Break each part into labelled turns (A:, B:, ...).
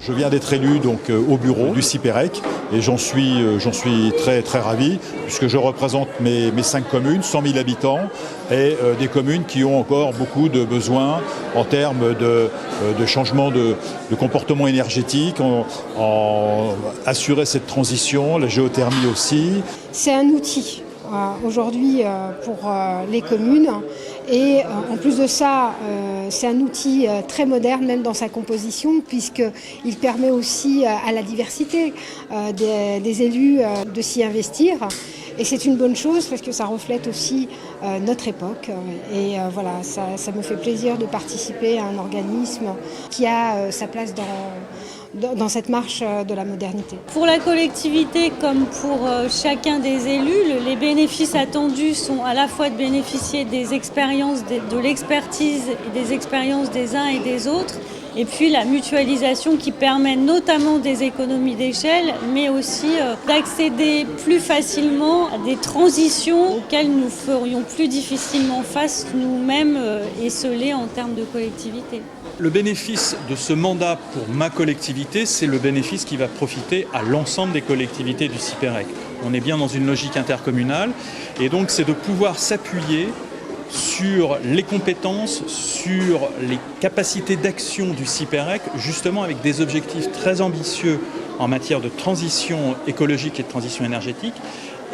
A: Je viens d'être élu donc au bureau du CIPEREC et j'en suis très très ravi puisque je représente mes 5 communes, 100 000 habitants et des communes qui ont encore beaucoup de besoins en termes de changement de comportement énergétique, en assurer cette transition, la géothermie aussi.
B: C'est un outil aujourd'hui pour les communes et en plus de ça, c'est un outil très moderne même dans sa composition puisqu'il permet aussi à la diversité des élus de s'y investir. Et c'est une bonne chose parce que ça reflète aussi notre époque. Et voilà, ça me fait plaisir de participer à un organisme qui a sa place dans cette marche de la modernité.
C: Pour la collectivité comme pour chacun des élus, les bénéfices attendus sont à la fois de bénéficier des expériences, de l'expertise et des expériences des uns et des autres, et puis la mutualisation qui permet notamment des économies d'échelle, mais aussi d'accéder plus facilement à des transitions auxquelles nous ferions plus difficilement face nous-mêmes esselés en termes de collectivité.
D: Le bénéfice de ce mandat pour ma collectivité, c'est le bénéfice qui va profiter à l'ensemble des collectivités du CIPEREC. On est bien dans une logique intercommunale et donc c'est de pouvoir s'appuyer sur les compétences, sur les capacités d'action du CIPEREC, justement avec des objectifs très ambitieux en matière de transition écologique et de transition énergétique,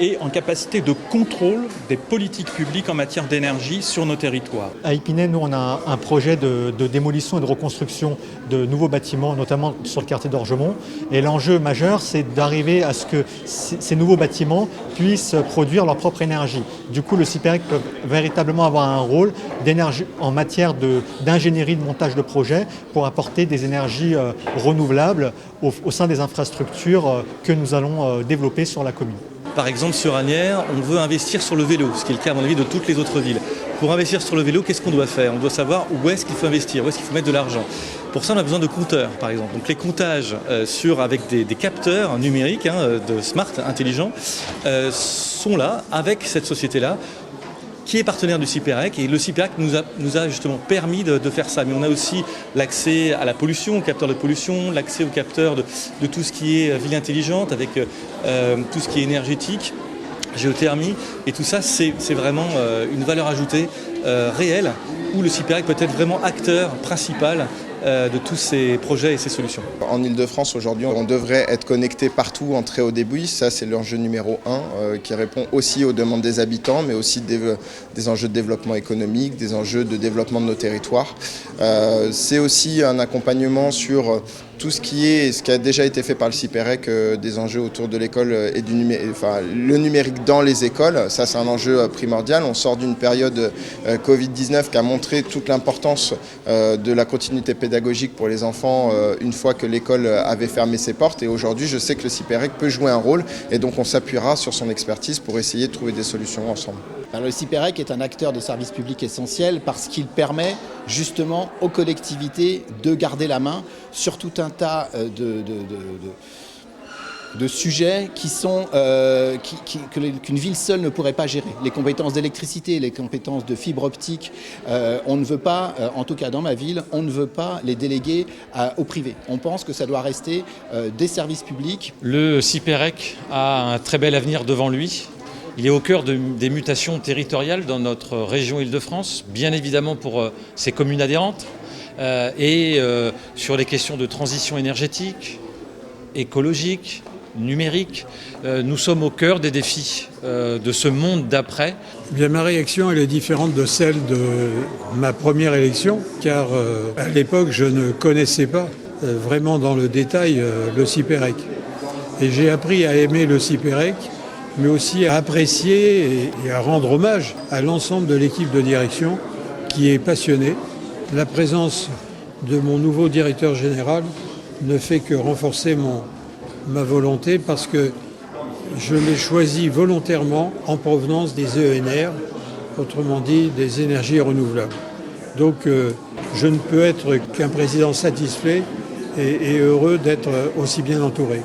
D: et en capacité de contrôle des politiques publiques en matière d'énergie sur nos territoires.
E: À Épinay, nous, on a un projet de démolition et de reconstruction de nouveaux bâtiments, notamment sur le quartier d'Orgemont. Et l'enjeu majeur, c'est d'arriver à ce que ces nouveaux bâtiments puissent produire leur propre énergie. Du coup, le CIPEREC peut véritablement avoir un rôle d'énergie en matière d'ingénierie de montage de projets pour apporter des énergies renouvelables au sein des infrastructures que nous allons développer sur la commune.
F: Par exemple, sur Asnières, on veut investir sur le vélo, ce qui est le cas à mon avis de toutes les autres villes. Pour investir sur le vélo, qu'est-ce qu'on doit faire? On doit savoir où est-ce qu'il faut investir, où est-ce qu'il faut mettre de l'argent. Pour ça, on a besoin de compteurs, par exemple. Donc les comptages avec des capteurs numériques, de smart, intelligents, sont là, avec cette société-là, qui est partenaire du CIPEREC, et le CIPEREC nous a justement permis de faire ça. Mais on a aussi l'accès à la pollution, aux capteurs de pollution, l'accès aux capteurs de tout ce qui est ville intelligente, avec tout ce qui est énergétique, géothermie, et tout ça, c'est vraiment une valeur ajoutée réelle, où le CIPEREC peut être vraiment acteur principal de tous ces projets et ces solutions.
G: En Ile-de-France, aujourd'hui, on devrait être connecté partout en très haut débit. Ça, c'est l'enjeu numéro 1 qui répond aussi aux demandes des habitants, mais aussi des enjeux de développement économique, des enjeux de développement de nos territoires. C'est aussi un accompagnement sur tout ce qui a déjà été fait par le CIPEREC, des enjeux autour de l'école et le numérique dans les écoles. Ça, c'est un enjeu primordial. On sort d'une période Covid-19 qui a montré toute l'importance de la continuité pédagogique pour les enfants une fois que l'école avait fermé ses portes. Et aujourd'hui, je sais que le CIPEREC peut jouer un rôle et donc on s'appuiera sur son expertise pour essayer de trouver des solutions ensemble.
H: Alors, le CIPEREC est un acteur de service public essentiel parce qu'il permet justement aux collectivités de garder la main sur tout un tas de sujets qu'une ville seule ne pourrait pas gérer. Les compétences d'électricité, les compétences de fibre optique, on ne veut pas, en tout cas dans ma ville, on ne veut pas les déléguer au privé. On pense que ça doit rester des services publics.
I: Le CIPEREC a un très bel avenir devant lui. Il est au cœur des mutations territoriales dans notre région Île-de-France, bien évidemment pour ses communes adhérentes, et sur les questions de transition énergétique, écologique, numérique. Nous sommes au cœur des défis de ce monde d'après.
J: Bien, ma réaction elle est différente de celle de ma première élection, car à l'époque je ne connaissais pas vraiment dans le détail le CIPEREC. Et j'ai appris à aimer le CIPEREC, mais aussi à apprécier et à rendre hommage à l'ensemble de l'équipe de direction qui est passionnée. La présence de mon nouveau directeur général ne fait que renforcer ma volonté parce que je l'ai choisi volontairement en provenance des ENR, autrement dit des énergies renouvelables. Donc je ne peux être qu'un président satisfait et heureux d'être aussi bien entouré.